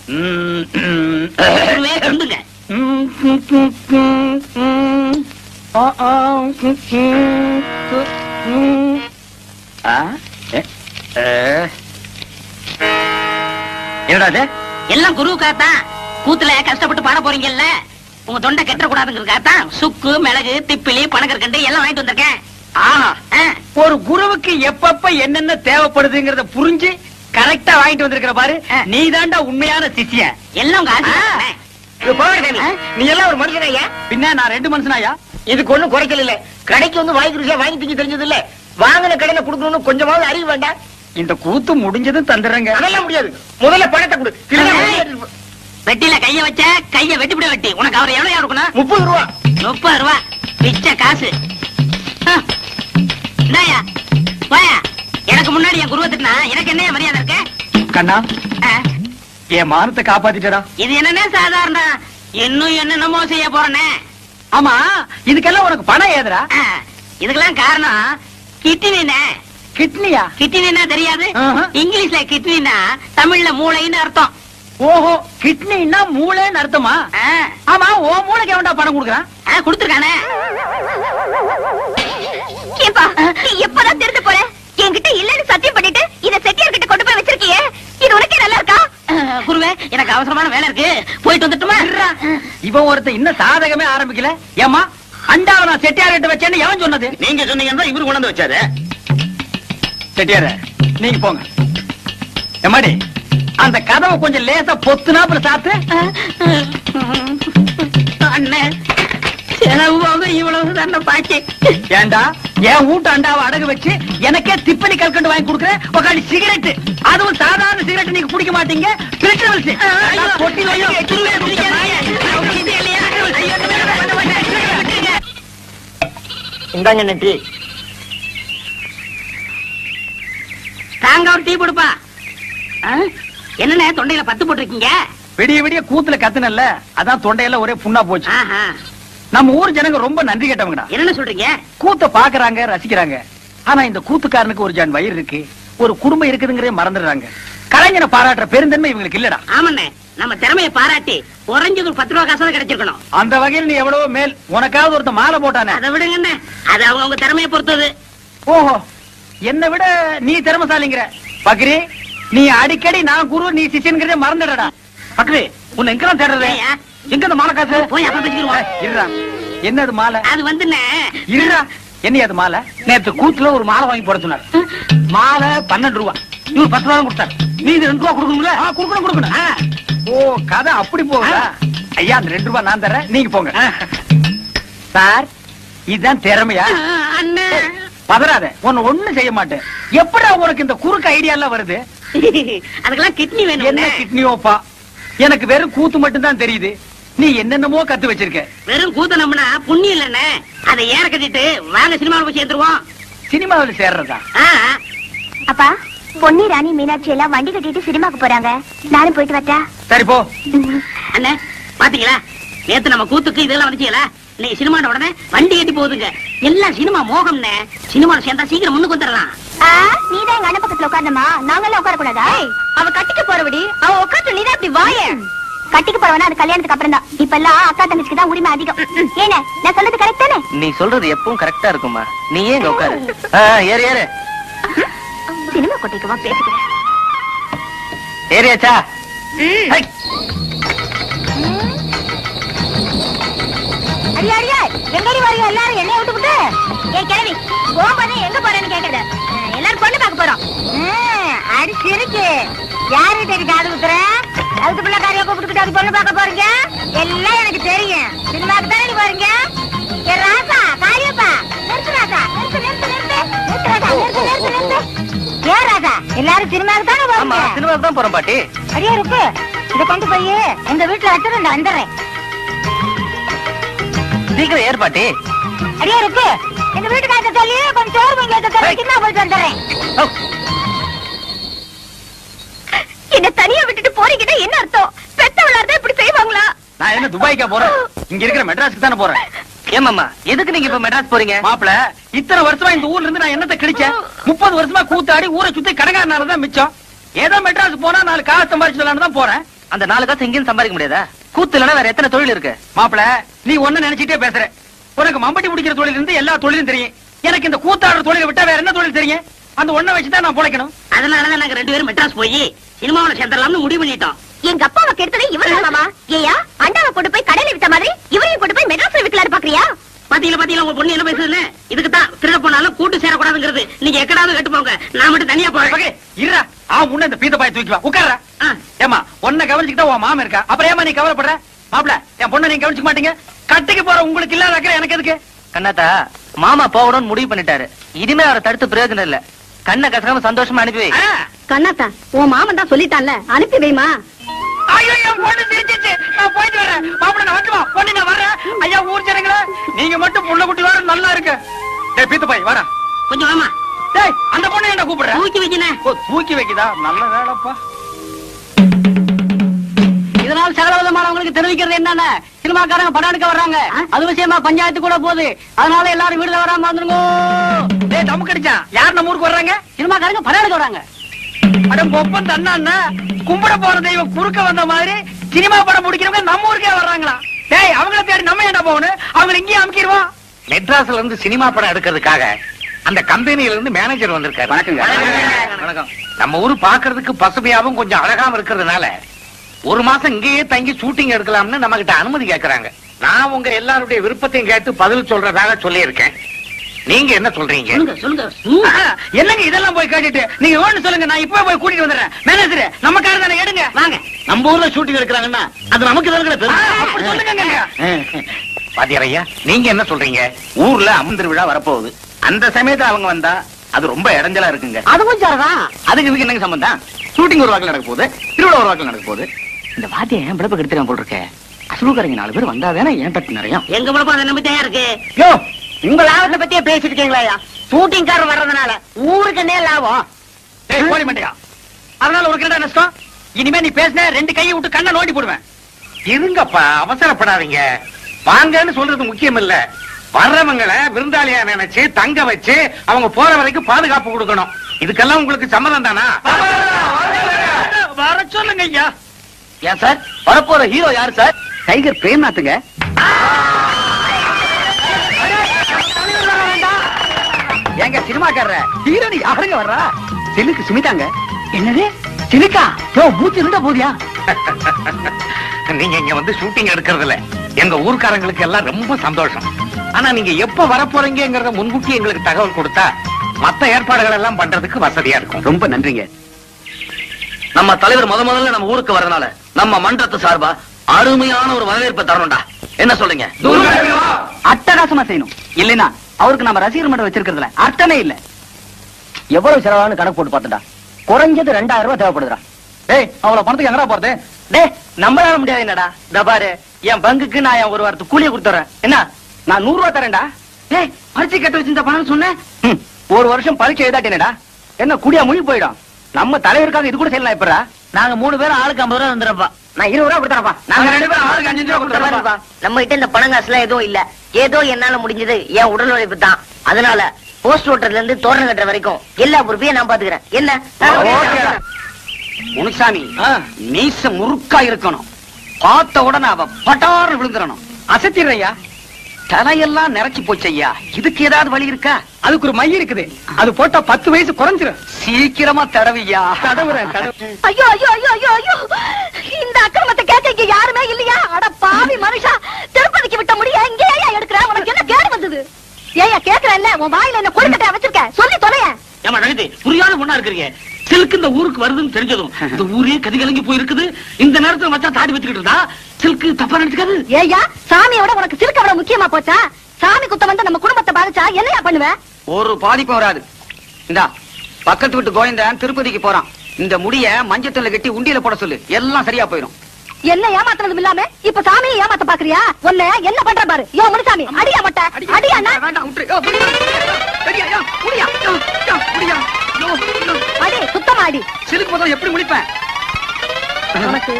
சொல்லுங்க. என்னடா எல்லாம் குருவுக்காத்தான். கூத்துல கஷ்டப்பட்டு பாட போறீங்கல்ல, உங்க தொண்டை கெட்ட கூடாதுங்கிறதுக்காகத்தான் சுக்கு, மிளகு, திப்பிலி, பனகற்கண்டு எல்லாம் வாங்கிட்டு வந்திருக்கேன். ஒரு குருவுக்கு எப்பப்ப என்னென்ன தேவைப்படுதுங்கிறத புரிஞ்சு கரெக்டா வாங்கிட்டு வந்திருக்கிற பாரு. நீ தாண்டா உண்மையான சிஷ்யன். எல்லாம் உங்க நீ எல்லாம் ஒரு மனுஷனாயா? பின்ன நான் 2 மனுஷனாயா? இதுக்கு ஒண்ணும் குறைக்கல இல்ல. கடைக்கு வந்து வாங்கி ருசியா வாங்கி திங்க தெரிஞ்சது இல்ல. வாங்கின கடையில கொடுக்கணும்னு கொஞ்சமாவது அறிவு வேண்டாம். இந்த கூத்து முடிஞ்சதும் தந்துடுறேங்க. அதெல்லாம் முடியாது. முதல்ல பணத்தை கொடு. வெட்டில கைய வச்ச கைய வெட்டிவிட வெட்டி. உனக்கு அவர் எவ்வளவு இருக்கணும்? 30 ரூபா. 30 ரூபா பிச்சை காசு. இந்தாயா வாயா. எனக்கு முன்னாடி என் குருவை திட்டினா எனக்கு என்ன மரியாதை இருக்கு? கண்ணா, என் மானத்தை காப்பாத்திட்டா. இது என்னன்னா சாதாரண, இன்னும் என்னென்னமோ செய்ய போறேனே. ஆமா, இதுக்கெல்லாம் உனக்கு பணம் ஏதுடா? இதுக்கெல்லாம் காரணம் கிட்னினே. கிட்னியா? கிட்னினா தெரியாது? இங்கிலீஷ்ல கிட்னினா தமிழ்ல மூளைன்னு அர்த்தம். ஓஹோ, கிட்னின்னா மூளைன்னு அர்த்தமா? ஆமா, ஓ மூளைக்கு எவன்டா பணம் கொடுக்குறான்? கொடுத்துருக்கானே. எப்பதான் தெரிந்து போற? என்கிட்ட இல்லன்னு சத்தியம் பண்ணிட்டு இத செட்டியார் கிட்ட கொண்டு போய் வச்சிருக்கியே, இது உனக்கே நல்லா இருக்கா? குருவே, எனக்கு அவசரமான வேலை இருக்கு, போயிட்டு வந்துட்டுமா? இவன் ஒருத்த இன்னும் சாதகமே ஆரம்பிக்கல. ஏமா, அண்டாவை நான் செட்டியார் கிட்ட வச்சேன்னு எவன் சொன்னது? நீங்க சொன்னீங்கன்னா இவரு கொண்டு வந்து வச்சாரு. செட்டியார, நீங்க போங்க. எம்மாடி, அந்த கதவை கொஞ்சம் லேசா பொத்துனாப்புல சாத்து. அண்ணன் செலவு இவ்வளவு தானே பாக்கி. ஏண்டா என் வீட்டு அண்டாவை அடகு வச்சு எனக்கே திப்பனி கல்கண்டு வாங்கி கொடுக்குறேன். உக்காடி சிகரெட், அதுவும் சாதாரண சிகரெட் நீங்க குடிக்க மாட்டீங்க. இந்தாங்க நெட்டி. தாங்க ஒரு டீ கொடுப்பா. என்னண்ணே தொண்டையில பத்து போட்டிருக்கீங்க? விடிய விடிய கூத்துல கத்துனல்ல, அதான் தொண்டையில ஒரே புண்ணா போச்சு. நம்ம ஊர் ஜனங்க ரொம்ப நன்றி கேட்டவங்கடா. என்ன சொல்றீங்க? கூத்த பாக்குறாங்க, ரசிக்கிறாங்க. ஆனா இந்த கூத்துக்காரனுக்கு ஒரு ஜான் வயிறு இருக்கு, ஒரு குடும்பம் இருக்குதுங்கிறே மறந்துடுறாங்க. கலைஞனை பாராட்டுற பெருந்தன்மை இவங்களுக்கு இல்லடா. ஆமாண்ணே, நம்ம திறமையை பாராட்டி குறைஞ்சது ஒரு 10 ரூபா காசு கிடைச்சிருக்கணும். அந்த வகையில் நீ எவ்வளவோ மேல். உனக்காவது ஒருத்த மாலை போட்டானே, அதை விடுங்கண்ணே, அது அவங்க திறமையை பொறுத்தது. ஓஹோ, என்னை விட நீ திறமசாலிங்கிற. பக்ரி, நீ அடிக்கடி நான் குரு நீ சிஷ்யன்கிறதே மறந்துடா. பக்ரி, உன்னை எங்கெல்லாம் தேடுறது? எங்க இந்த மாலை காசு? போய் அப்ப பேசிக்கிறோம். இருடா, என்னது மாலை? அது வந்துண்ணே. இருடா, என்ன அது மாலை? நேற்று கூத்துல ஒரு மாலை வாங்கி போட சொன்னார். மாலை 12 ரூபா. இவர் 10 ரூபா கொடுத்தாரு. நீ 2 ரூபா கொடுக்கணும்ல? கொடுக்கணும். ஓ, கதை அப்படி போகுதா? ஐயா, அந்த 2 ரூபா நான் தரேன், நீங்க போங்க. சார், இதுதான் திறமையா? அண்ணே பதறாத, ஒண்ணு செய்ய மாட்டேன். எப்படா உனக்கு இந்த குறுக்கு ஐடியா எல்லாம் வருது? அதுக்கெல்லாம் கிட்னி வேணும். என்ன கிட்னியோப்பா? எனக்கு வெறும் கூத்து மட்டும் தான் தெரியுது. நீ என்னென்னமோ கத்து வச்சிருக்க. வெறும் கூத்து நம்பினா புண்ணி இல்லண்ணே. அதை ஏற கட்டிட்டு வாங்க சினிமாவில் போய் சேர்ந்துருவோம். சினிமாவில் சேர்றதா? அப்பா, பொன்னி, ராணி, மீனாட்சி எல்லாம் வண்டி கட்டிட்டு சினிமாக்கு போறாங்க. நானும் போயிட்டு வரட்டா? சரி போ. அண்ணே பாத்தீங்களா, நேத்து நம்ம கூத்துக்கு இதெல்லாம் வந்துச்சீங்களா? இன்னைக்கு சினிமாட உடனே வண்டி கட்டி போகுதுங்க. எல்லாம் சினிமா மோகம்னே. சினிமாவில் சேர்ந்தா சீக்கிரம் முன்னுக்கு வந்துடலாம். நீதான் எங்க அண்ணன் பக்கத்துல உட்கார்ந்தமா, நாங்கெல்லாம் உட்கார கூடாதா? அவ கட்டிக்க போறபடி அவ உட்காந்து நீதான் இப்படி வாய. கட்டிக்க போறவனா அது கல்யாணத்துக்கு அப்புறம் தான். இப்ப எல்லாம் அக்கா தங்கச்சிக்கு தான் உரிமை அதிகம். ஏன நான் சொல்றது கரெக்ட் தானே? நீ சொல்றது எப்பவும் கரெக்டா இருக்குமா? நீ ஏன் உட்காரு. ஏறு ஏறு. சினிமா கொட்டிக்குவா பேசுகிறேன். ஏறியாச்சா? அடியா அடியா, எங்கடி வரீங்க எல்லாரும்? என்னைய விட்டுவிட்டு ஏன் கிளவி போகும்போது எங்க போறேன்னு கேக்குறது. எல்லாரும் பொண்ணு பார்க்க போறோம். அடிச்சு இருக்கு. யாருகிட்ட இருக்கு காது குத்துற? அதுக்கு பிள்ளைக்காரியா கூப்பிட்டுக்கிட்டு அது பொண்ணு பார்க்க போறீங்க? எல்லாம் எனக்கு தெரியும். சினிமாக்கு தானே போறீங்க? ஏ ராசா, காரியப்பா, நிறுத்து ராசா, நிறுத்து நிறுத்து நிறுத்து நிறுத்து ராசா, நிறுத்து நிறுத்து நிறுத்து. ஏன் ராசா, எல்லாரும் சினிமாக்கு தானே போறீங்க? சினிமாக்கு தான் போறோம் பாட்டி. அடியா இருக்கு. இதை கொண்டு போய் எங்க வீட்டுல வச்சுட்டு நான் வந்துடுறேன். சீக்கிரம் ஏறு பாட்டி. அடியா இருக்கு. எங்க வீட்டுக்காரத்தை சொல்லி கொஞ்சம் சோறு வாங்கி சின்ன போயிட்டு வந்துடுறேன். என்ன தனியா விட்டுட்டு போறீங்கன்னா என்ன அர்த்தம்? பெத்தவளா இருந்தா இப்படி செய்வாங்களா? நான் என்ன துபாய்க்கா போறேன்? இங்க இருக்கிற மெட்ராஸ்க்கு தானே போறேன். ஏமாமா, எதுக்கு நீங்க இப்ப மெட்ராஸ் போறீங்க? மாப்பிள, இத்தனை வருஷமா இந்த ஊர்ல இருந்து நான் என்னத்தை கிடைச்சேன்? 30 வருஷமா கூத்தாடி ஊரை சுத்தி கடங்காரனால தான் மிச்சம். ஏதோ மெட்ராஸ் போனா 4 காசு சம்பாரிச்சு தான் போறேன். அந்த 4 காசு எங்கேயும் சம்பாதிக்க முடியாதா? கூத்து இல்லைன்னா வேற எத்தனை தொழில் இருக்கு? மாப்பிள, நீ ஒண்ணு நினைச்சிட்டே பேசுற. உனக்கு மம்பட்டி பிடிக்கிற தொழில் இருந்து எல்லா தொழிலும் தெரியும். எனக்கு இந்த கூத்தாடுற தொழிலை விட்டா வேற என்ன தொழில் தெரியும்? அந்த ஒண்ணை வச்சுதான் நான் பொழைக்கணும். அதனாலதான் நாங்க 2 பேரும் மெட்ராஸ் போய் சினிமாவில சேர்ந்துடலாம்னு முடிவு பண்ணிட்டோம். எங்க அப்பாவை கெடுத்ததே இவரு மாமா. ஏயா அண்டாவை கொண்டு போய் கடையில வித்த மாதிரி இவரையும் கொண்டு போய் மெட்ராஸ்ல விக்கலான்னு பாக்குறியா? பாத்தீங்களா உங்க பொண்ணு என்ன பேசுதுன்னு? இதுக்கு தான் திருட போனாலும் கூட்டு சேரக்கூடாதுங்கிறது. நீங்க எக்கடாவது கட்டு போங்க, நான் மட்டும் தனியா போறேன். இருடா, முன்ன இந்த பீத்த பாய தூக்கி வா, உட்கார்றா. ஏமா உன்னை கவனிச்சுக்கிட்டா உன் மாமன் இருக்கா, அப்புறம் ஏமா நீ கவலைப்படுற? மாப்பிள, என் பொண்ணை நீங்க கவனிச்சுக்க மாட்டீங்க. கட்டிக்கு போற உங்களுக்கு இல்லாத அக்கறை எனக்கு எதுக்கு? கண்ணாத்தா, மாமா போகணும்னு முடிவு பண்ணிட்டாரு. இனிமே அவரை தடுத்து பிரயோஜனம் இல்ல. கண்ணை கசக்காம சந்தோஷமா அனுப்பி வை. கண்ணாத்தா, உன் மாமன் தான் சொல்லிட்டான்ல, அனுப்பி வைமா. ஐயோ, என் பொண்ணு சிரிச்சிச்சு. நான் போயிட்டு வரேன். மாப்பிள, நான் வரட்டுமா? பொண்ணு, நான் வர்றேன். ஐயா, ஊர் ஜனங்களே, நீங்க மட்டும் புள்ள குட்டி வர நல்லா இருக்கு. டேய் பீத்த பாய், வாடா. கொஞ்சம் வாமா. டேய், அந்த பொண்ணு என்ன கூப்பிடுற? தூக்கி வைக்கினேன். ஓ, தூக்கி வைக்குதா? நல்ல வேலைப்பா. இதனால் சகல விதமானவங்களுக்கு தெரிவிக்கிறது என்னன்னா, சினிமாக்காரங்க படம் எடுக்க வர்றாங்க. அது விஷயமா பஞ்சாயத்து கூட போகுது. அதனால எல்லாரும் வீடுல வராம வந்துருங்க. டேய், தம்மு கடிச்சா யார் நம்ம ஊருக்கு வர்றாங்க? சினிமாக்காரங்க படம் எடுக்க வராங்க. அட பொப்பன் தண்ணா, கும்பிட போற தெய்வம் குறுக்க வந்த மாதிரி சினிமா படம் முடிக்கிறவங்க நம்ம ஊருக்கே வர்றாங்களா? டேய், அவங்கள தேடி நம்ம என்ன போகணும்? அவங்க இங்கேயே அமுக்கிடுவோம். மெட்ராஸ்ல இருந்து சினிமா படம் எடுக்கிறதுக்காக அந்த கம்பெனியில இருந்து மேனேஜர் வந்திருக்காரு. வணக்கம். நம்ம ஊரு பாக்குறதுக்கு பசுமையாவும் கொஞ்சம் அழகாவும் இருக்கிறதுனால 1 மாசம் இங்கேயே தங்கி ஷூட்டிங் எடுக்கலாம்னு நம்ம கிட்ட அனுமதி கேக்குறாங்க. நான் உங்க எல்லாருடைய விருப்பத்தையும் கேட்டு பதில் சொல்றதாக சொல்லி இருக்கேன். நீங்க என்ன சொல்றீங்க? சொல்லுங்க. என்னங்க இதெல்லாம் போய் கேட்டுட்டு நீங்க ஒண்ணு சொல்லுங்க, நான் இப்பவே போய் கூட்டிட்டு வந்துடுறேன். மேனேஜர், நம்ம கார் தானே, எடுங்க வாங்க. நம்ம ஊர்ல ஷூட்டிங் எடுக்கிறாங்கன்னா அது நமக்கு அப்படி சொல்லுங்க. பாத்தியாரையா, நீங்க என்ன சொல்றீங்க? ஊர்ல அமர்ந்திரு விழா வரப்போகுது. அந்த சமயத்துல அவங்க வந்தா அது ரொம்ப இடைஞ்சலா இருக்குங்க. அதுவும் சரிதான். அதுக்கு இதுக்கு என்னங்க சம்பந்தம்? ஷூட்டிங் ஒரு வாக்கில் நடக்க போகுது, திருவிழா ஒரு வாக்கில் நடக்க போகுது. இந்த வாத்திய என் பிழப்ப கெடுத்துறான் போல் இருக்க. அசுலுக்காரங்க 4 பேர் வந்தாதானே ஏன் தட்டு நிறைய. எங்க பிழப்ப அதை நம்பி தான் இருக்கு. யோ, உங்க லாபத்தை பத்தியே பேசிட்டு இருக்கீங்களா? ஷூட்டிங் காரர் வர்றதுனால ஊருக்கு என்ன லாபம்? டேய், போடி மாட்டியா? அதனால ஒரு கிட்ட நஷ்டம். இனிமே நீ பேசின 2 கையை விட்டு கண்ணை நோண்டி போடுவேன். இருங்கப்பா, அவசரப்படாதீங்க. வாங்கன்னு சொல்றது முக்கியம் இல்ல. வர்றவங்களை விருந்தாளியா நினைச்சு தங்க வச்சு அவங்க போற வரைக்கும் பாதுகாப்பு கொடுக்கணும். இதுக்கெல்லாம் உங்களுக்கு சம்மதம் தானா? வர சொல்லுங்க ஐயா. ஏன் சார், வரப்போற ஹீரோ யாரு சார்? டைகர் பிரேம்நாத்துங்க. எங்க சினிமாக்காரர ஹீரோனி யாருங்க வர்றா? சிலுக்கு சுமிதாங்க. என்னது சிலுக்கா? யோ, மூச்சு இருந்தா போதியா? நீங்க இங்க வந்து ஷூட்டிங் எடுக்கிறதுல எங்க ஊர்க்காரங்களுக்கு எல்லாம் ரொம்ப சந்தோஷம். ஆனா நீங்க எப்ப வரப்போறீங்கிறத முன்கூட்டி எங்களுக்கு தகவல் கொடுத்தா மத்த ஏற்பாடுகள் எல்லாம் பண்றதுக்கு வசதியா இருக்கும். ரொம்ப நன்றிங்க. நம்ம தலைவர் முதல்ல நம்ம ஊருக்கு வரதுனால நம்ம மன்றத்து சார்பா அருமையான ஒரு வரவேற்பை தரணும்டா. என்ன சொல்றீங்க? அட்டகாசமா செய்யணும். இல்லைன்னா அவருக்கு நம்ம ரசிகர் மன்றம் வச்சிருக்கிறதுல அர்த்தமே இல்ல. எவ்வளவு செலவானு கணக்கு போட்டு பார்த்துடா. குறைஞ்சது 2000 ரூபாய் தேவைப்படுதுடா. டேய், அவ்வளவு பணத்துக்கு எங்கடா போறது? டேய், நம்மளால முடியாது. என்னடா இந்த பாரு, என் பங்குக்கு நான் என் 1 வாரத்துக்கு கூலியை கொடுத்துறேன். என்ன, நான் 100 ரூபாய் தரேன்டா. டேய், பரிசு கட்ட வச்சிருந்த பணம் சொன்னேன். 1 வருஷம் பரீட்சை எழுதாட்டேனடா. என்ன குடியா முழி போயிடும். நம்ம தலைவருக்காக இது கூட செய்யலாம். எப்படா நாங்க 3 பேரும் ஆளுக்கு 50 ரூபா வந்துடுறப்பா. நான் 20 ரூபா கொடுத்தறப்பா. நாங்க 2 பேரும் ஆளுக்கு 5 ரூபாய் கொடுத்துறோம். நம்ம கிட்ட இந்த பணம் காசுலாம் எதுவும் இல்ல. ஏதோ என்னால முடிஞ்சது என் உடல் உழைப்பு தான். அதனால போஸ்ட் ஓட்டர்ல இருந்து தோரணம் கட்டுற வரைக்கும் எல்லா பொறுப்பையும் நான் பாத்துக்கிறேன். என்ன முனுசாமி, மீச முறுக்கா இருக்கணும். பார்த்த உடனே அவ பட்டாறு விழுந்துடணும். அசத்திடுறையா, தலையெல்லாம் நிறைச்சு போச்சு ஐயா. இதுக்கு ஏதாவது வழி இருக்கா? அதுக்கு ஒரு மை இருக்குது. அது போட்டா 10 வயசு குறைஞ்சிரும். சீக்கிரமா தடவியா. தடவுறேன். ஐயோ ஐயோ ஐயோ ஐயோ ஐயோ, இந்த அக்கிரமத்தை கேட்க இங்க யாருமே இல்லையா? அட பாவி மனுஷா, திருப்பதிக்கு விட்ட முடிய இங்கே ஏன் எடுக்கிற? உனக்கு என்ன கேடு வந்தது? ஏயா கேக்குறேன்ல, உன் வாயில என்ன கொழுக்கட்டையா வச்சிருக்க? சொல்லி தொலைய. ஏமா நகதி புரியாத பொண்ணா இருக்கிறீங்க. சில்க் இந்த ஊருக்கு வருதுன்னு தெரிஞ்சதும் இந்த ஊரே கதி கலங்கி போயிருக்குது. இந்த நேரத்துல மச்சான் தாடி வச்சுக்கிட்டு இருந்தா சில்க் தப்பா நினைச்சுக்காது. ஏயா, சாமியோட உனக்கு சில்க் அவ்வளவு முக்கியமா போச்சா? சாமி குத்தம் வந்து நம்ம குடும்பத்தை பாதிச்சா என்னையா பண்ணுவ? ஒரு பாதிப்பும் வராது. இந்தா, பக்கத்து வீட்டு கோயந்தன் திருப்பதிக்கு போறான். இந்த முடிய மஞ்சத்துல கட்டி உண்டியில போட சொல்லு, எல்லாம் சரியா போயிடும். என்ன ஏமாத்துறதும் இல்லாம இப்ப சாமியை ஏமாத்த பாக்குறியா? உன்னை என்ன பண்ற பாரு. யோ முனுசாமி, அடியா மட்ட அடியா. வேண்டாம், விட்டுரு. முடியா, முடியா, முடியா. அடி சுத்தமா அடி. சிலுக்கு போதும் எப்படி முடிப்பேன்? உனக்கு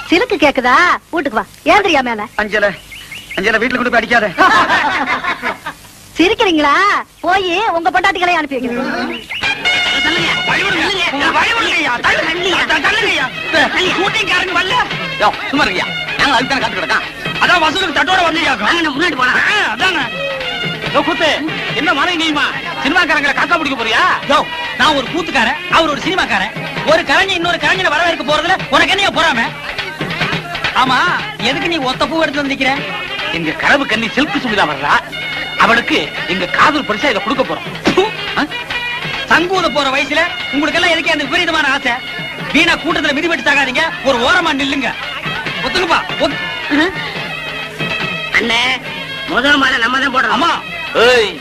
சிலுக்கு கேக்குதா? வீட்டுக்கு வா. ஏந்திரியா மேல. அஞ்சல வீட்டுல கொண்டு போய் அடிக்காத. சிரிக்கிறீங்களா? போய் உங்க பொண்டாட்டிகளை அனுப்பி வைக்கிறேன். ஷூட்டிங்காரங்க வரல. சும்மா இருக்கியா? நாங்க அதுக்கு தானே காத்து கிடக்கோம். அதான் வசூலுக்கு தட்டோட வந்தீங்க. வாங்க முன்னாடி போலாம். அதாங்க. கூத்து என்ன மழை நீமா சினிமாக்காரங்களை காக்கா பிடிக்க போறியா? நான் ஒரு கூத்துக்காரன், அவர் ஒரு சினிமாக்காரன். ஒரு கலைஞர் இன்னொரு கலைஞரை வரவேற்க போறதுல உனக்கு என்ன போறாம? ஆமா, எதுக்கு நீ ஒத்த பூ எடுத்து வந்திருக்கிற? எங்க கனவு கண்ணி சில்க் சுமிதா வர்றா, அவளுக்கு எங்க காதல் பரிசா இதை கொடுக்க போறோம். சங்கூத போற வயசுல உங்களுக்கு எல்லாம் எதுக்கே அந்த விபரீதமான ஆசை? வீணா கூட்டத்துல மிதிபட்டு சாகாதீங்க, ஒரு ஓரமா நில்லுங்க. ஒத்துக்குப்பா. அண்ணே, முதல் மாலை நம்ம தான் போடுறோம். ஆமா. ஏய்,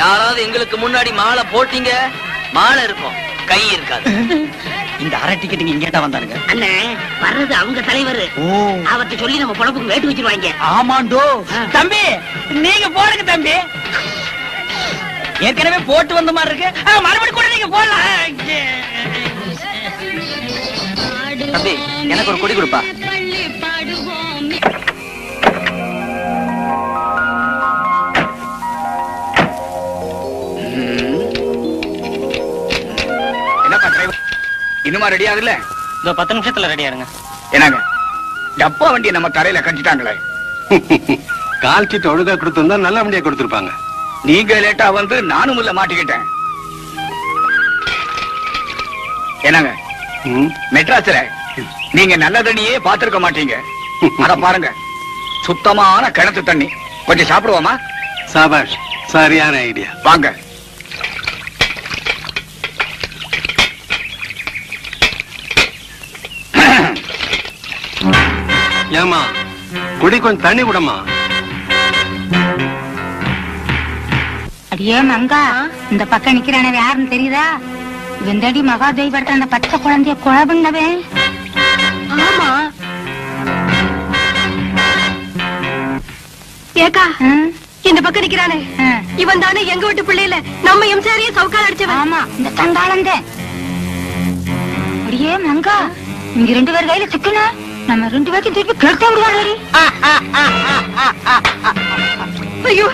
யாராவது எங்களுக்கு முன்னாடி மாலை போட்டீங்க, மாலை இருக்கும், கை இருக்காது. இந்த அரை டிக்கெட்டுங்க இங்கேட்டா வந்தாருங்க. அண்ணே, வர்றது அவங்க தலைவர். அவர்கிட்ட சொல்லி நம்ம பொழப்புக்கு வேட்டு வச்சிருவாங்க. ஆமாண்டோ. தம்பி நீங்க போடுங்க தம்பி. ஏற்கனவே போட்டு வந்த மாதிரி இருக்கு. மறுபடியும் கூட நீங்க போடலாம். தம்பி எனக்கு ஒரு கொடி கொடுப்பா. என்னப்பா டிரைவர், இன்னுமா ரெடி ஆகல? இந்த 10 நிமிஷத்துல ரெடியா இருங்க. என்னங்க டப்பா வண்டி நம்ம தரையில கட்டிட்டாங்களே. கால் சீட்டு ஒழுங்கா கொடுத்திருந்தா நல்ல வண்டியா கொடுத்திருப்பாங்க. நீங்க லேட்டா வந்து நானும் உள்ள மாட்டிக்கிட்டேன். என்னங்க மெட்ராஸ்ல நீங்க நல்ல தண்ணியே பாத்திருக்க மாட்டீங்க. அத பாருங்க, சுத்தமான கிணத்து தண்ணி. கொஞ்சம் சாப்பிடுவோமா? சாபாஷ், சரியான ஐடியா. வாங்க. ஏமா குடி கொஞ்சம் தண்ணி விடமா. அடியே மங்கா, இந்த பக்கம் நிக்கிறானவே யாருன்னு தெரியுதா? வெந்தடி மகாதேவி படுத்த அந்த பச்சை குழந்தைய கொலை பண்ணவே. ஆமா. ஏக்கா, இந்த பக்கம் நிக்கிறானே இவன் தானே எங்க வீட்டு பிள்ளையில நம்ம எம்சாரியே சவுக்கால் அடிச்சவன். ஆமா, இந்த தண்டாளந்தே. அடியே மங்கா, இங்க 2 பேர் கையில சிக்கன நம்ம 2 பேருக்கு திருப்பி கேட்டே விடுவாரு. ஐயோ,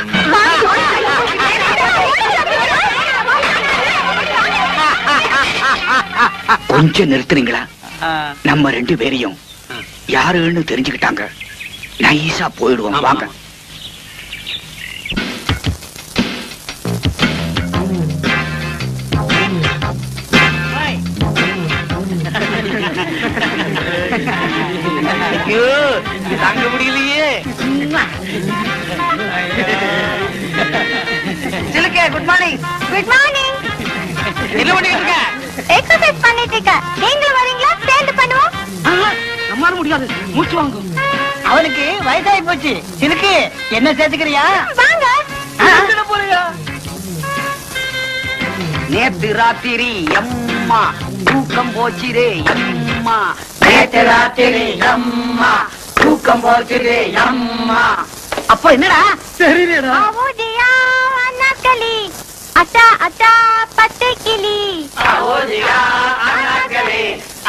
கொஞ்சம் நிறுத்துறீங்களா? நம்ம 2 பேரையும் யாருன்னு தெரிஞ்சுக்கிட்டாங்க. நைஸா போயிடுவோம். வாங்க. தாங்க முடியலையே. Good morning. Good morning. என்ன பண்ணிட்டு இருக்க? எக்ஸர்சைஸ் பண்ணிட்டு இருக்க. நீங்களும் வரீங்களா? சேர்ந்து பண்ணுவோம். நம்மால முடியாது, மூச்சு வாங்கும். அவனுக்கு வயசாகி போச்சு. சிலுக்கு என்ன சேர்த்துக்கிறியா? வாங்க. போறியா? நேத்து ராத்திரி அம்மா தூக்கம் போச்சுதே அம்மா. நேத்து ராத்திரி அம்மா தூக்கம் போச்சுதே அம்மா. அப்ப என்னடா தெரியலடா. ஆவோதியா அண்ணாக்களி, அத்தா அத்தா பச்சை கிளி. ஆவோதியா அண்ணாக்களி,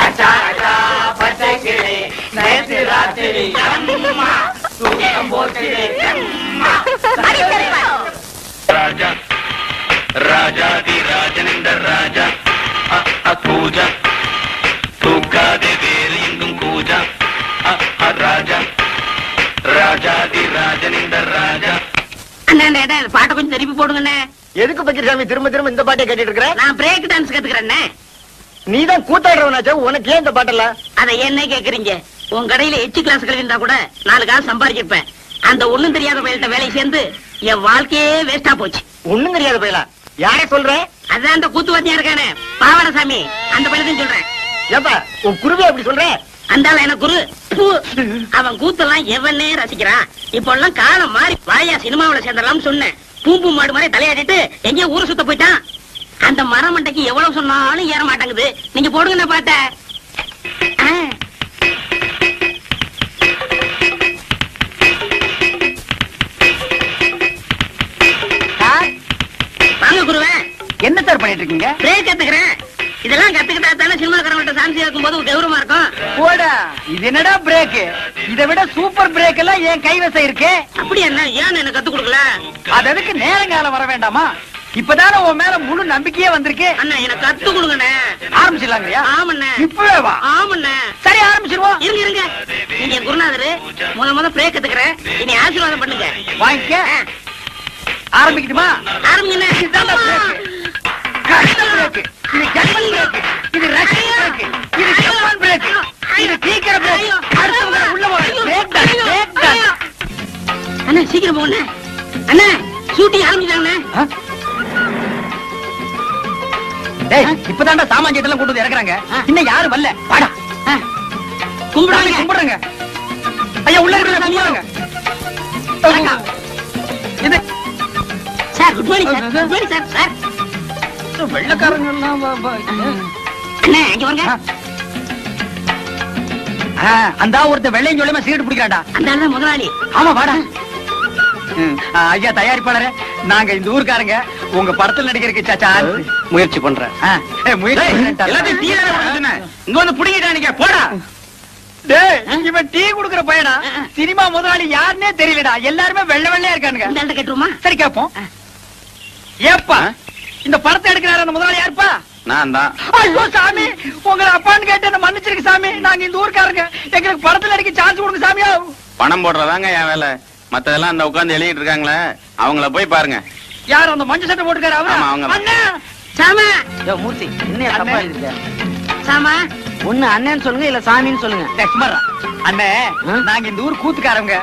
அத்தா அத்தா பச்சை கிளி. நேத்து ராத்திரி அம்மா தூக்கம் போச்சுதே அம்மா. ராஜா ராஜாதி ராஜனிந்த ராஜா பூஜா தூக்காதே வேறு எங்கும் பூஜா ராஜா ராஜாதி ராஜனிந்த ராஜா. அண்ணே, பாட்டை கொஞ்சம் திருப்பி போடுங்கண்ணே. எதுக்கு பக்கிரசாமி திரும்ப திரும்ப இந்த பாட்டை கேட்டுட்டு இருக்கிற? நான் பிரேக் டான்ஸ் கத்துக்கிறேன்னே. நீதான் கூத்தாடுறவனாச்சா, உனக்கு ஏன் இந்த பாட்டல? அதை என்ன கேக்குறீங்க? உன் கடையில எச்சு கிளாஸ் கழிந்தா கூட 4 காசு சம்பாதிச்சிருப்பேன். அந்த ஒண்ணும் தெரியாத பயில்கிட்ட வேலை சேர்ந்து என் வாழ்க்கையே வேஸ்டா போச்சு. ஒண்ணும் தெரியாத பயிலா? யார சொல்ற? அதான் அந்த கூத்துவாத்தியா இருக்கானே பாவடசாமி, அந்த பயிலத்தையும் சொல்றேன். ஏப்பா உன் குருவே அப்படி சொல்ற? அந்தால எனக்கு குரு. அவன் கூத்தெல்லாம் எவனே ரசிக்கிறான். இப்ப எல்லாம் காலம் மாறி வாயா சினிமாவில சேர்ந்தலாம் சொன்னேன். பூம்பு மாடு மாதிரி தலையாடிட்டு எங்கேயோ ஊரு சுத்த போயிட்டான். அந்த மரமண்டைக்கு எவ்வளவு சொன்னாலும் ஏற மாட்டாங்குது. நீங்க போடுங்க பாட்ட. வாங்க குருவே. என்ன சார் பண்ணிட்டு இருக்கீங்க? பிரேக் கத்துக்கிறேன். இதெல்லாம் கத்துக்கிட்டா தானே சினிமாக்காரங்கள்ட்ட சான்ஸ் இருக்கும் போது கௌரவமா இருக்கும். போடா, இது என்னடா பிரேக்? இதை விட சூப்பர் பிரேக் எல்லாம் என் கைவசம் இருக்கு. அப்படி என்ன ஏன் எனக்கு கத்து கொடுக்கல? அது அதுக்கு நேரங்காலம் வர வேண்டாமா? இப்பதானே உன் மேல முழு நம்பிக்கையே வந்திருக்கு. அண்ணா எனக்கு கத்து கொடுங்கண்ணே. ஆரம்பிச்சிடலாங்கய்யா? ஆமண்ணே. இப்பவே வா. ஆமண்ணே. சரி ஆரம்பிச்சிருவோம். இருங்க இருங்க. நீங்க என் குருநாதரு முத பிரேக் கத்துக்கிறேன். இனி ஆசீர்வாதம் பண்ணுங்க. வாங்கிக்க. ஆரம்பிக்கட்டுமா? ஆரம்பிங்க. இதுதான் பிரேக். கஷ்ட பிரேக். இது ஜெர்மன் பிரேக். இது ரஷ்யன் பிரேக். இது ஜப்பான் பிரேக். இது சீக்கிரம் பிரேக். அடுத்தவங்க உள்ள போற பிரேக் தான். பிரேக் தான். அண்ணா சீக்கிரம் போங்க அண்ணா. ஷூட்டிங் ஆரம்பிச்சாங்கண்ணே. டேய் இப்பதான்டா சாமான்யத்தெல்லாம் கொண்டு வந்து இறக்குறாங்க. இன்னும் யாரும் வரல. வாடா. கும்பிடுறாங்க. கும்பிடுறாங்க. ஐயா உள்ள இருக்கிற கும்பிடுறாங்க. இது sir good morning sir. Good morning sir. Sir வெள்ளக்காரங்க எல்லாம் அண்ணா இங்க வாங்க. அந்த ஒருத்த வெள்ளையும் சொல்லியமா சிகரெட் பிடிக்கிறான்டா. அந்த ஆளு தான் முதலாளி. ஆமா வாடா. ஐயா தயாரிப்பாளரே, நாங்க இந்த ஊர்க்காரங்க உங்க படத்துல நடிக்கிறதுக்கு சான்ஸ் முயற்சி பண்றேன். முயற்சி எல்லாத்தையும் டீ தானே கொடுக்க சொன்னேன். இங்க வந்து புடிங்கிட்டானுங்க. போடா. டேய் இவன் டீ குடுக்குற பையனா? சினிமா முதலாளி யாருன்னே தெரியலடா. எல்லாருமே வெள்ளை வெள்ளையா இருக்கானுங்க. இந்த ஆள்கிட்ட கேட்டுருமா? சரி கேப்போம். ஏப்பா இந்த படத்தை எடுக்கிறாரு அந்த முதலாளி யாருப்பா? நான் தான். ஐயோ சாமி, உங்களை அப்பான்னு கேட்டு என்ன மன்னிச்சிருக்கு சாமி. நாங்க இந்த ஊர்க்காரங்க, எங்களுக்கு படத்துல நடிக்க சான்ஸ் கொடுங்க சாமியா. பணம் போடுறதாங்க என் வேலை. மத்ததெல்லாம் அந்த உட்கார்ந்து எழுதிட்டு இருக்காங்களே, அவங்கள போய் பாருங்க. யார் அந்த மஞ்சள் சட்டை போட்டுக்காரு? ஆமா, அவரா? அவங்க தான். அண்ணா சாமா யோ மூர்த்தி, என்ன தப்பா எழுதிருக்க? சாமா ஒண்ணு அண்ணன்னு சொல்லுங்க, இல்ல சாமின்னு சொல்லுங்க. லட்சுமரா அண்ணே, நாங்க இந்த ஊர் கூத்துக்காரங்க.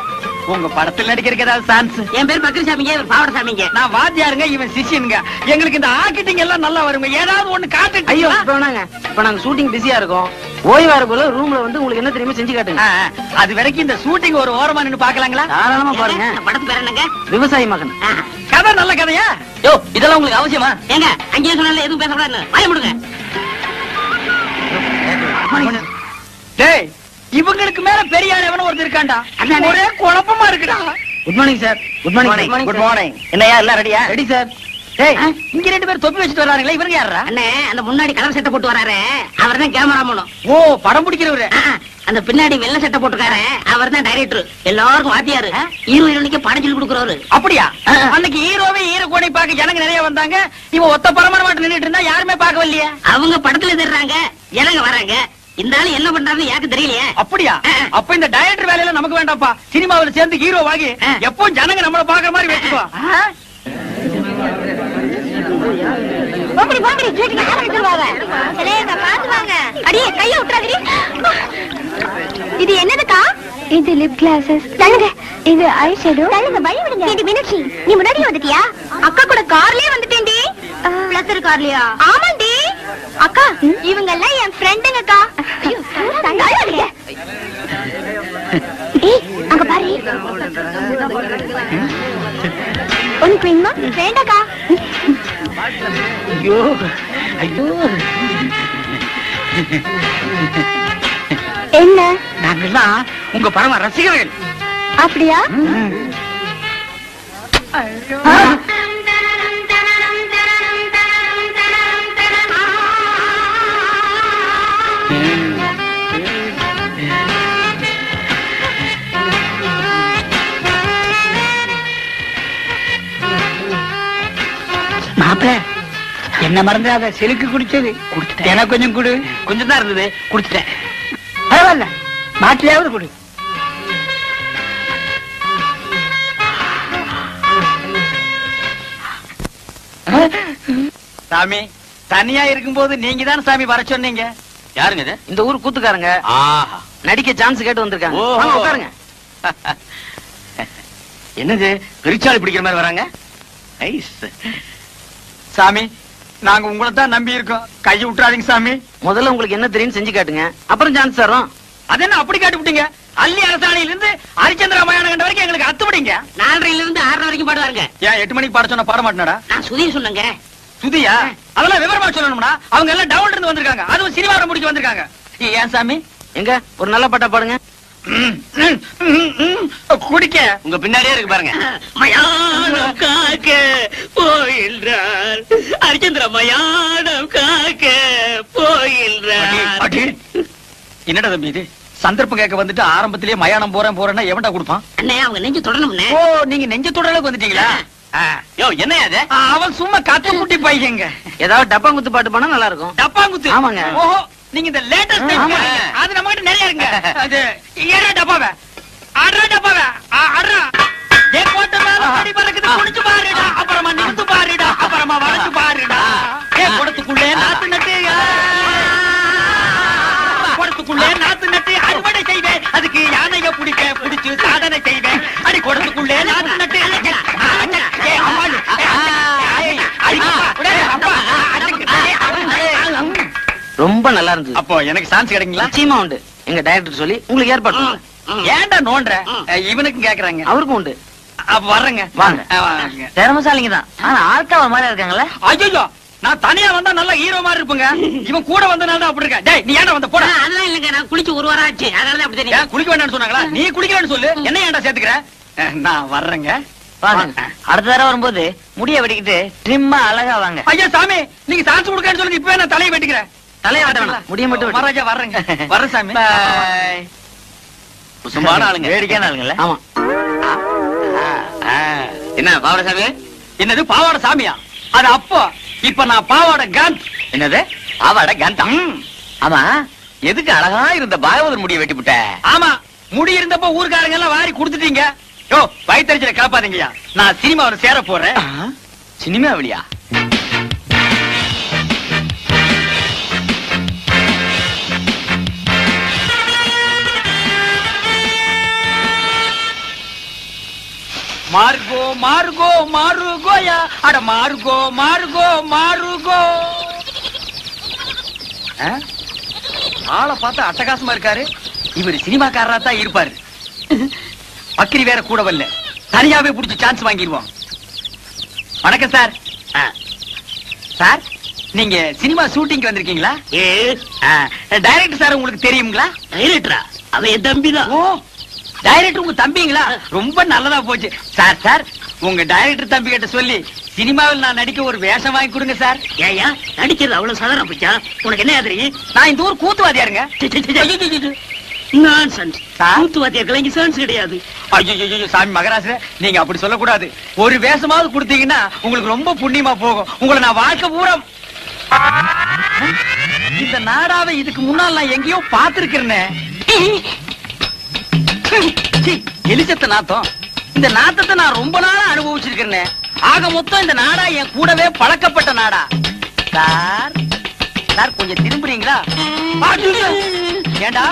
உங்க படத்துல நடிக்கிறதுக்கு ஏதாவது சான்ஸ்? என் பேர் பக்ரி சாமிங்க. இவர் பாவட சாமிங்க. நான் வாத்தியாருங்க, இவன் சிஷியனுங்க. எங்களுக்கு இந்த ஆக்கிட்டிங் எல்லாம் நல்லா வருங்க. ஏதாவது ஒண்ணு காட்டு. ஐயோ இப்ப வேணாங்க. இப்ப நாங்க ஷூட்டிங் பிஸியா இருக்கோம். ஓய்வா இருக்குள்ள ரூம்ல வந்து உங்களுக்கு என்ன தெரியுமா செஞ்சு காட்டுங்க. அது வரைக்கும் இந்த ஷூட்டிங் ஒரு ஓரமா நின்னு பாக்கலாங்களா? தாராளமா பாருங்க. இந்த படத்து பேர் என்னங்க? விவசாயி மகன். கதை நல்ல கதையா? யோ இதெல்லாம் உங்களுக்கு அவசியமா? ஏங்க அங்கேயே சொன்னால எதுவும் பேசக்கூடாதுன்னு வாய முடுங்க. டேய் இவங்களுக்கு மேல பெரிய ஆள் எவனோ ஒருத்தர் இருக்காண்டா. ஒரே குழப்பமா இருக்குடா. Good morning sir. Good morning. Good morning. என்னையா எல்லாம் ரெடியா? Ready sir. டேய் இங்க ரெண்டு பேர் தொப்பி வச்சிட்டு வர்றாங்களே, இவங்க யாரா? அண்ணே அந்த முன்னாடி கலர் சட்டை போட்டு வராரு அவர் தான் கேமராமேன். ஓ படம் பிடிக்கிறவரு. அந்த பின்னாடி வெள்ளை சட்டை போட்டுக்காரு அவர் தான் டைரக்டர். எல்லாருக்கும் வாத்தியாரு. ஹீரோ ஹீரோனிக்கு படம் சொல்லி கொடுக்குறவரு. அப்படியா? அன்னைக்கு ஹீரோவே ஹீரோ கோடை பார்க்க ஜனங்க நிறைய வந்தாங்க. இவன் ஒத்த பரமான மாட்டு நின்னுட்டு இருந்தா யாருமே பார்க்க வரலையே. அவங்க படத்துல தேடுறாங்க, ஜனங்க வராங்க. இந்த ஆளு என்ன பண்றாருன்னு யாருக்கு தெரியலையே. அப்படியா? அப்ப இந்த டைரக்டர் வேலையில நமக்கு வேண்டாம்ப்பா. சினிமாவுல சேர்ந்து ஹீரோ வாங்கி எப்பவும் ஜனங்க நம்மள பாக்குற மாதிரி வச்சுக்கோ. போங்கடி போங்கடி ஷூட்டிங் ஆரம்பிச்சிருவாங்க. சரிங்க பாத்து வாங்க. அடியே கைய விட்டுறாதீ. இது என்னதுக்கா? இது லிப் கிளாஸஸ். தள்ளுங்க. இது ஐ ஷேடோ. தள்ளுங்க வழி விடுங்க. இது மீனாட்சி, நீ முன்னாடியே வந்துட்டியா? அக்கா கூட கார்லயே வந்துட்டேன்டி. பிளஸர் கார்லயா? ஆமாண்டி. அக்கா இவங்க எல்லாம் என் ஃப்ரெண்டுங்கக்கா. ஐயோ தள்ளுங்க. ஏய் அங்க பாரு. ஒன் குயின்மா வேண்டக்கா. ஐயோ ஐயோ. என்ன? நாங்கெல்லாம் உங்க பரம ரசிகர்கள். அப்படியா? மாப்பிள்ள என்ன மறந்துடாத. செலுக்கு குடிச்சது எனக்கு கொஞ்சம் குடு. கொஞ்சம் தான் இருந்தது, குடிச்சிட்டேன். பரவாயில்ல, மாட்டிலையாவது குடு. சாமி தனியா இருக்கும்போது நீங்க தான் சாமி வர சொன்னீங்க. யாருங்க இது? இந்த ஊர் கூத்துக்காரங்க ஆஹா. நடிக்க சான்ஸ் கேட்டு வந்திருக்காங்க. ஓஹோ. வாங்க, உட்காருங்க. என்னது பெருச்சாளி பிடிக்கிற மாதிரி வராங்க? ஐஸ். சாமி நாங்க உங்களை தான் நம்பி இருக்கோம். கையை விட்டுறாதீங்க சாமி. முதல்ல உங்களுக்கு என்ன தெரியும் செஞ்சு காட்டுங்க, அப்புறம் சான்ஸ் தரோம். அது என்ன அப்படி காட்டி விட்டீங்க? அள்ளி அரசாணையில இருந்து ஹரிச்சந்திர மயான கண்ட வரைக்கும் எங்களுக்கு அத்து விடுங்க. 4:30 இருந்து 6:30 வரைக்கும் பாடுவாருங்க. ஏன் 8 மணிக்கு பாட சொன்ன பாட மாட்டேனடா? நான் சுதீர் சொன்னேங்க. சுதியா? அதெல்லாம் விவரமா சொல்லணும்னா அவங்க எல்லாம் டவுன்ல இருந்து வந்திருக்காங்க. அதுவும் சினிமாவை முடிக்க வந்திருக்காங்க. ஏன் சாமி? எங்க ஒரு நல்ல பாட்டா பாடுங்க. குடிக்க உங்க பின்னாடியே இருக்கு பாருங்க. மயானம் காக்க போகின்றார் ஹரிச்சந்திர, மயானம் காக்க போகின்றார். என்னடா தம்பி இது? சந்தர்ப்பம் கேட்க வந்துட்டு ஆரம்பத்திலேயே மயானம் போறேன் போறேன்னா எவன்டா கொடுப்பான்? அண்ணே அவங்க நெஞ்சு தொடணும்னே. ஓ நீங்க நெஞ்ச தொடலுக்கு வந்துட்டீங்களா? யோ என்ன அது? அவன் சும்மா கத்து குட்டி பையங்க. ஏதாவது டப்பாங்குத்து பாட்டு பாடினா நல்லா இருக்கும். டப்பாங்குத்து? ஆமாங்க. ஓஹோ நீங்க இந்த லேட்டஸ்ட் அது நம்ம கிட்ட நிறைய இருக்கு. அது ஏறா டப்பாவே ஆடுறா டப்பாவே ஆடுறா ஏ கோட்ட மேல அடி பறக்குது குடிச்சு பாருடா அப்புறமா நிமிந்து பாருடா அப்புறமா வளைச்சு பாருடா ஏ கொடுத்துக்குள்ளே நாத்து நட்டு கொடுத்துக்குள்ளே நாத்து நட்டு அறுவடை செய்வேன் அதுக்கு யானைய பிடிச்சு சாதனை செய்வேன் அடி கொடுத்துக்குள்ளே நாத்து நட்டு ஏ அம்மாளு ரொம்ப நல்லா இருந்தது. அப்போ எனக்கு சான்ஸ் கிடைக்குங்களா? நிச்சயமா உண்டு. எங்க டைரக்டர் சொல்லி உங்களுக்கு ஏற்பாடு பண்ணுங்க. ஏன்டா நோன்ற இவனுக்கும் கேக்குறாங்க. அவருக்கும் உண்டு. அப்ப வர்றேங்க. வாங்க. திறமசாலிங்க தான். ஆனா ஆள்கா ஒரு மாதிரி இருக்காங்கல்ல. ஐயோ நான் தனியா வந்தா நல்ல ஹீரோ மாதிரி இருப்பேங்க. இவன் கூட வந்தனால தான் அப்படி இருக்கேன். டேய் நீ ஏன்டா வந்த போடா. அதெல்லாம் இல்லங்க, நான் குளிச்சு ஒரு வாரம் ஆச்சு, அதனால அப்படி தெரியும். ஏன் குளிக்க வேண்டாம்னு சொன்னாங்களா? நீ குளிக்க வேண்டாம்னு சொல்லு. என்ன ஏன்டா சேர்த்துக்கற? நான் வர்றேங்க. வாங்க. அடுத்த தடவை வரும்போது முடிய வெட்டிக்கிட்டு ட்ரிம்மா அழகா வாங்க. ஐயா சாமி நீங்க சான்ஸ் கொடுக்கன்னு சொல்லுங்க. இப்பவே நான் தலையை வெட்டிக்கிறேன். தலையை வெட்ட வேணாம், முடிய மட்டும் வெட்டு. மகாராஜா வர்றேங்க. வர்றேன் சாமி. குசும்பான ஆளுங்க, வேடிக்கையான ஆளுங்கல்ல. ஆமா. என்ன பாவாடை சாமி? என்னது பாவாடை சாமியா? அது அப்போ. இப்ப நான் பாவாடை காந்த். என்னது பாவாடை காந்தா? ஆமா, எதுக்கு அழகா இருந்த பாகவதர் முடிய வெட்டிவிட்ட? ஆமா, முடி இருந்தப்போ ஊர்க்காரங்க எல்லாம் வாரி கொடுத்துட்டீங்க. யோ வயித்தறிச்சல காப்பாதீங்கயா. நான் சினிமாவில சேர போறேன். சினிமாவிலியா? மார்கோ மார்கோ மாருகோயா அட மார்கோ மார்கோ மாருகோ. ஆளை பார்த்தா அட்டகாசமா இருக்காரு. இவர் சினிமாக்காரரா தான் இருப்பாரு. பக்கிரி வேற கூட வரல. தனியாவே புடிச்சு சான்ஸ் வாங்கிடுவோம். வணக்கம் சார். சார் நீங்க சினிமா ஷூட்டிங் வந்திருக்கீங்களா? டைரக்டர் சார் உங்களுக்கு தெரியுங்களா? டைரக்டரா? அவ என் தம்பிதான். ஓ டைரக்டர் உங்க தம்பிங்களா? ரொம்ப நல்லதா போச்சு. சார் சார் உங்க டைரக்டர் தம்பி கிட்ட சொல்லி சினிமாவில் நான் நடிக்க ஒரு வேஷம் வாங்கி கொடுங்க சார். ஏயா நடிக்கிறது அவ்வளவு சாதாரண போச்சா? உனக்கு என்ன ஆதரி? நான் இந்த ஊர் கூத்துவாதியாருங்க. நான்சென்ஸ். கூத்துவாதியார்கள் இங்க சான்ஸ் கிடையாது. ஐயோ சாமி மகராசே நீங்க அப்படி சொல்லக்கூடாது. ஒரு வேஷமாவது கொடுத்தீங்கன்னா உங்களுக்கு ரொம்ப புண்ணியமா போகும். உங்களை நான் வாழ்க்கை பூரா இந்த நாடாவை இதுக்கு முன்னால் நான் எங்கேயோ பார்த்திருக்கிறேன். எலிசத்த நாத்தம். இந்த நாத்தத்தை நான் ரொம்ப நாளா அனுபவிச்சிருக்கிறேன். ஆக மொத்தம் இந்த நாடா என் கூடவே பழக்கப்பட்ட நாடா. சார் சார் கொஞ்சம் திரும்புறீங்களா? ஏண்டா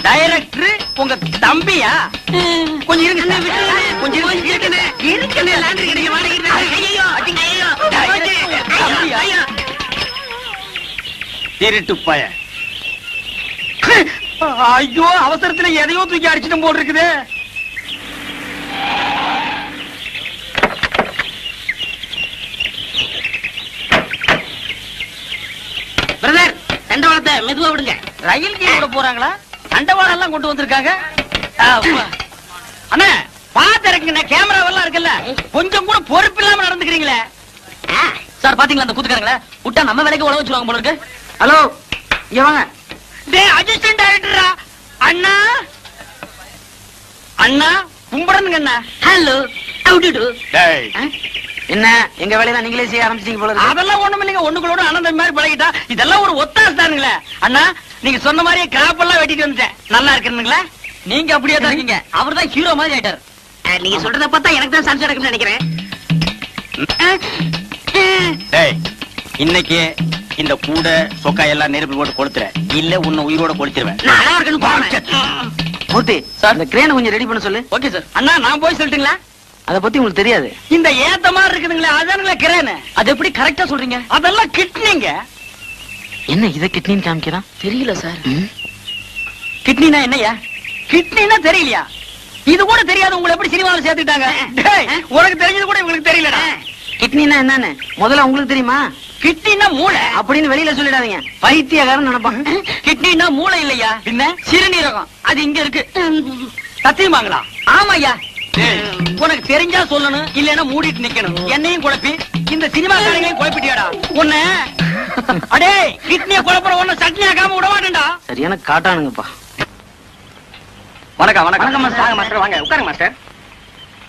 டைரக்டர் உங்க தம்பியா? கொஞ்சம் இருங்க சார். கொஞ்சம் திருட்டு பய. ஐயோ அவசரத்துல எதையோ தூக்கி அடிச்சுட்டு போட்டு இருக்குது. பிரதர் தண்டவாளத்தை மெதுவா விடுங்க. ரயில் கூட போறாங்களா? தண்டவாளம் எல்லாம் கொண்டு வந்திருக்காங்க. அண்ணா பாத்து இருக்குங்க. கேமராவெல்லாம் இருக்குல்ல, கொஞ்சம் கூட பொறுப்பு இல்லாம நடந்துக்கிறீங்களே. சார் பாத்தீங்களா அந்த கூத்துக்காரங்கள விட்டா நம்ம வேலைக்கு உழவு வச்சிருவாங்க போல இருக்கு. ஹலோ இங்க வாங்க. டேய் அசிஸ்டன்ட் டைரக்டரா? அண்ணா அண்ணா கும்பிடணுங்க அண்ணா. ஹலோ அவுடு. என்ன எங்க வேலையை நீங்களே செய்ய ஆரம்பிச்சீங்க போல இருக்கு. அதெல்லாம் ஒண்ணும் இல்லைங்க. ஒண்ணுங்களோட அனந்தம் மாதிரி பழகிட்டா இதெல்லாம் ஒரு ஒத்தாசு தானுங்களே. அண்ணா நீங்க சொன்ன மாதிரியே கிராப்பெல்லாம் வெட்டிட்டு வந்துட்டேன். நல்லா இருக்குங்களா? நீங்க அப்படியே தான் இருக்கீங்க. அவர் தான் ஹீரோ மாதிரி ஆயிட்டாரு. நீங்க சொல்றத பார்த்தா எனக்கு தான் சான்ஸ் எடுக்கணும்னு நினைக்கிறேன். இன்னைக்கு இந்த கூட சொக்கா எல்லாம் நெருப்பு போட்டு கொளுத்துற இல்ல உன்னை உயிரோட கொளுத்திடுவேன். நல்லா இருக்குன்னு மூர்த்தி சார் இந்த கிரேனை கொஞ்சம் ரெடி பண்ண சொல்லு. Okay sir. அண்ணா நான் போய் சொல்லட்டுங்களா? அத பத்தி உங்களுக்கு தெரியாது. இந்த ஏத்த மாதிரி இருக்குதுங்களே அதானுங்களா கிரேன். அது எப்படி கரெக்டா சொல்றீங்க? அதெல்லாம் கிட்னிங்க. என்ன இத கிட்னின்னு காமிக்கிறான்? தெரியல சார். கிட்னினா என்னையா? கிட்னினா தெரியலையா? இது கூட தெரியாது. உங்களை எப்படி சினிமாவில் சேர்த்துட்டாங்க? உனக்கு தெரிஞ்சது கூட இவங்களுக்கு தெரியலடா. கிட்னினா என்னன்னு முதல்ல உங்களுக்கு தெரியுமா? கிட்னினா மூளை அப்படின்னு வெளியில சொல்லிடாதீங்க. பைத்தியக்காரன் நினைப்பான். கிட்னினா மூளை இல்லையா, பின்ன சிறுநீரகம். அது இங்க இருக்கு. சத்தியமாங்களா? ஆமாய்யா. உனக்கு தெரிஞ்சா சொல்லணும், இல்லன்னா மூடிட்டு நிக்கணும். என்னையும் குழப்பி இந்த சினிமா காரங்களையும் குழப்பிட்டியாடா உன்ன. அடே கிட்னிய குழப்பற உன்ன சட்னி ஆகாம விட மாட்டேன்டா. சரியான காட்டானுங்கப்பா. வணக்கம் வணக்கம் மாஸ்டர். வாங்க உட்காருங்க மாஸ்டர்.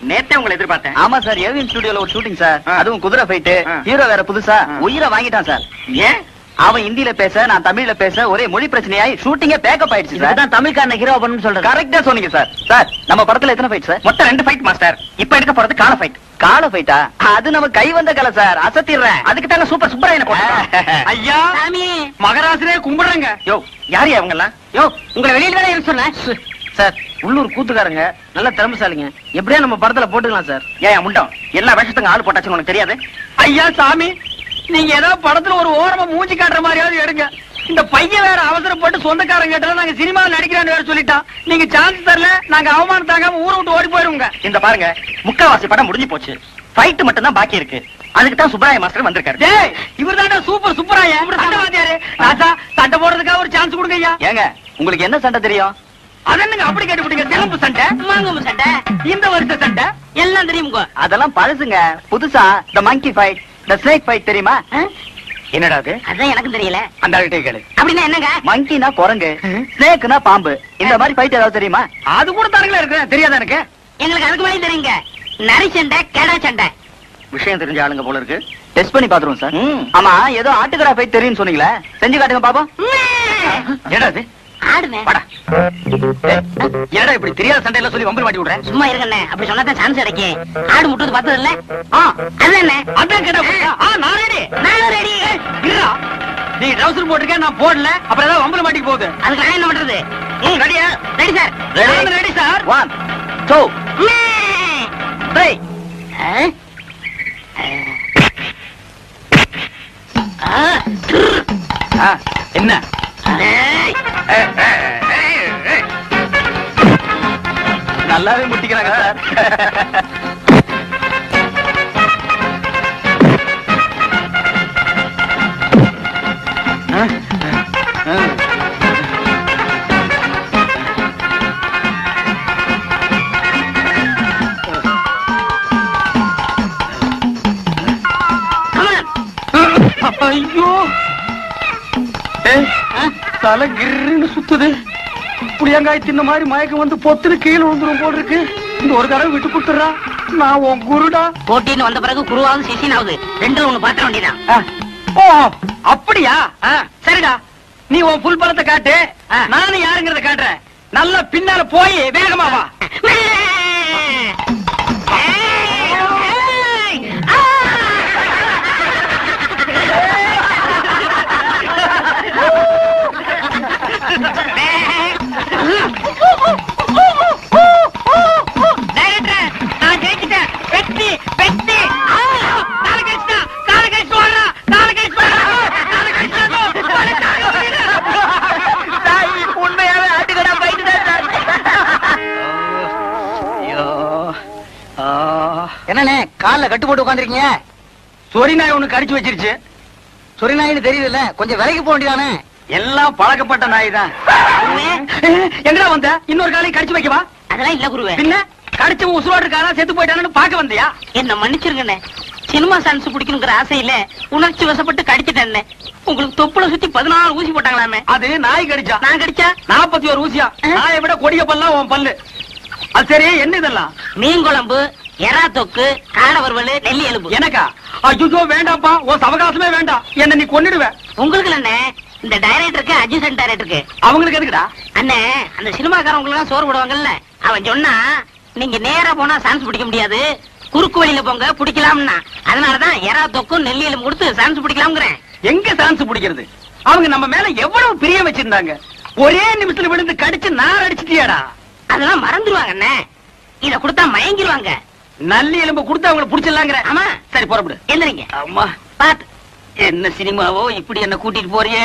நேத்தே உங்களை எதிர்பார்த்தேன். ஆமா சார், ஏவிஎம் ஸ்டுடியோல ஒரு ஷூட்டிங் சார். அதுவும் குதிரை ஃபைட். ஹீரோ வேற புதுசா உயிரை வாங்கிட்டான் சார். ஏன் அவன் ஹிந்தில பேச நான் தமிழ்ல பேச ஒரே மொழி பிரச்சனையாயி ஷூட்டிங்கே பேக்கப் ஆயிடுச்சு சார். இதுதான் தமிழ்காரன ஹீரோ பண்ணு சொல்றேன். கரெக்டா சொன்னீங்க சார். சார் நம்ம படத்துல எத்தனை ஃபைட் சார்? மொத்தம் 2 ஃபைட் மாஸ்டர். இப்ப எடுக்க போறது கால ஃபைட். கால ஃபைட்டா? அது நம்ம கை வந்த கலை சார், அசத்திடுறேன். அதுக்கு தாங்க சூப்பர் சுப்பராயனை போட்டோம். ஐயா சாமி மகராசரே கும்பிடுறேங்க. யோ யாரு அவங்க எல்லாம்? யோ உங்களை வெளியில தானே இருக்க சொன்னேன். சார் உள்ளூர் கூத்துக்காரங்க நல்ல திறமைசாலிங்க, எப்படியா நம்ம படத்துல போட்டுக்கலாம் சார். ஏன் முண்டம் எல்லா வேஷத்துக்கு ஆள் போட்டாச்சுன்னு உனக்கு தெரியாது? ஐயா சாமி, நீங்க ஏதாவது படத்துல ஒரு ஓரமா மூஞ்சி காட்டுற மாதிரியாவது எடுங்க. இந்த பையன் வேற அவசரப்பட்டு சொந்தக்காரங்க கேட்டா நாங்க சினிமாவில் நடிக்கிறான்னு வேற சொல்லிட்டான். நீங்க சான்ஸ் தரல, நாங்க அவமானம் தாங்காம ஊரை விட்டு ஓடி போயிருவோங்க. இந்த பாருங்க, முக்காவாசி படம் முடிஞ்சு போச்சு. ஃபைட் மட்டும் தான் பாக்கி இருக்கு. அதுக்கு தான் சுப்பராய மாஸ்டர் வந்திருக்காரு. டேய், இவர்தான்டா சூப்பர் சூப்பராயா சண்டைவாதியாரு. ராஜா சண்டை போடுறதுக்காக ஒரு சான்ஸ் கொடுங்க ஐயா. ஏங்க உங்களுக்கு என்ன சண்டை தெரியும்? அதென்னுங்க அப்படி கேட்டுவிட்டீங்க? சிலம்பு சண்டை, மாங்கம்பு சண்டை இந்த வருஷ சண்டை எல்லாம் தெரியுமுங்க. அதெல்லாம் பழசுங்க. புதுசா த மங்கி ஃபைட், த ஸ்னேக் ஃபைட் தெரியுமா? என்னடா அது? அதான் எனக்கும் தெரியல. அந்த ஆள்கிட்ட கேளு. அப்படின்னா என்னங்க? மங்கினா குரங்கு, ஸ்னேக்னா பாம்பு. இந்த மாதிரி ஃபைட் ஏதாவது தெரியுமா? அது கூட தானுங்களா இருக்கு, தெரியாதா எனக்கு? எங்களுக்கு அதுக்கு மேலே தெரியுங்க. நரி சண்டை, கெடா சண்டை. விஷயம் தெரிஞ்ச ஆளுங்க போல இருக்கு. டெஸ்ட் பண்ணி பாத்துருவோம் சார். ஆமா ஏதோ ஆட்டுக்கடா ஃபைட் தெரியும்னு சொன்னீங்களே, செஞ்சு காட்டுங்க பாப்போம். என்னடா அது? ஆடுனேன். வாடா. என்னடா இப்படி தெரியாத சண்டையெல்லாம் சொல்லி வம்பு மாட்டி விடுறேன்? சும்மா இருக்கண்ணே, அப்படி சொன்னாதான் சான்ஸ் கிடைக்கும். ஆடு முட்டுறது பார்த்தது இல்ல? அதுதானே. அதான் கேட்டா நான் ரெடி. நானும் ரெடி. இல்ல நீ ட்ரவுசர் போட்டிருக்க, நான் போடல. அப்புறம் ஏதாவது வம்பு மாட்டிக்கு போகுது. அதுக்கு நான் என்ன பண்றது? ரெடியா? Ready sir. Ready sir. 1 2 3. என்ன? நல்லாவே முட்டிக்கிறாங்க சார். ஐயோ, தலை கிருன்னு சுத்துது. புளியங்காய் தின்ன மாதிரி மயக்கம் வந்து பொத்துன்னு கீழே விழுந்துரும் போல் இருக்கு. இந்த ஒரு தடவை விட்டு கொடுத்துறா, நான் உன் குருடா. போட்டின்னு வந்த பிறகு குருவாவது சிசினாவது ரெண்டு ஒண்ணு பாத்திர வேண்டியதான். ஓ அப்படியா? சரிடா, நீ உன் புல் பலத்தை காட்டு, நானும் யாருங்கிறத காட்டுறேன். நல்லா பின்னால போய் வேகமா வா. நான் ஜெயிச்சிட்டேன். வெற்றி வெற்றி. கால கழிச்சா கால கழிச்சு வர்றா, கால கழிச்சு உண்மையாவே ஆட்டுக்கடா போயிட்டு தான். என்னண்ணே கால்ல கட்டு போட்டு உட்காந்துருக்கீங்க? சொரி நாய் ஒண்ணு கடிச்சு வச்சிருச்சு. சொரி நாயின்னு தெரியுதுல்ல, கொஞ்சம் விலைக்கு போக வேண்டியதானே? எல்லாம் பழக்கப்பட்ட நாய் தான். எங்கடா வந்த? இன்னொரு காலையும் கடிச்சு வைக்கவா? அதெல்லாம் இல்ல குருவே. பின்ன கடிச்சு உசுரோடு இருக்கானா செத்து போயிட்டானு பாக்க வந்தியா? என்ன மன்னிச்சிருங்கண்ணே, சினிமா சான்ஸ் பிடிக்கணுங்கிற ஆசையில உணர்ச்சி வசப்பட்டு கடிச்சிட்டேன். உங்களுக்கு தொப்புல சுத்தி 14 ஊசி போட்டாங்களாமே. அது நாய் கடிச்சா. நான் கடிச்சா 41 ஊசியா? நாயை விட கொடிய பல்லாம் உன் பல்லு. அது சரி, என்ன இதெல்லாம்? மீன் குழம்பு, எறா தொக்கு, காடை வறுவல், நெல்லி எலும்பு. எனக்கா? ஐயோ வேண்டாம்ப்பா, உன் சவகாசமே வேண்டாம். என்ன நீ கொன்னுடுவ. உங்களுக்கு என்ன, இந்த டைரக்டருக்கு அசிஸ்டன்ட் டைரக்டருக்கு அவங்களுக்கு எதுக்குடா? அண்ணே, அந்த சினிமாக்காரங்களுக்கு எல்லாம் சோறு போடுவாங்கல்ல, அவன் சொன்னா நீங்க நேரா போனா சான்ஸ் பிடிக்க முடியாது, குறுக்கு வழியில போங்க பிடிக்கலாம்னா. அதனாலதான் எறா தொக்கும் நெல்லி எலும்பு கொடுத்து சான்ஸ் பிடிக்கலாம்ங்கிறேன். எங்க சான்ஸ் பிடிக்கிறது? அவங்க நம்ம மேல எவ்வளவு பிரியம் வச்சிருந்தாங்க. ஒரே நிமிஷத்துல விழுந்து கடிச்சு நார் அடிச்சிட்டியாடா. அதெல்லாம் மறந்துடுவாங்க அண்ணே, இத கொடுத்தா மயங்கிடுவாங்க. நல்லி எலும்பு கொடுத்து அவங்களை பிடிச்சிடலாங்கிற. ஆமா, சரி புறப்படு. எந்திரிங்க. அம்மா பாத்து என்ன சினிமாவோ இப்படி என்ன கூட்டிட்டு போறியே.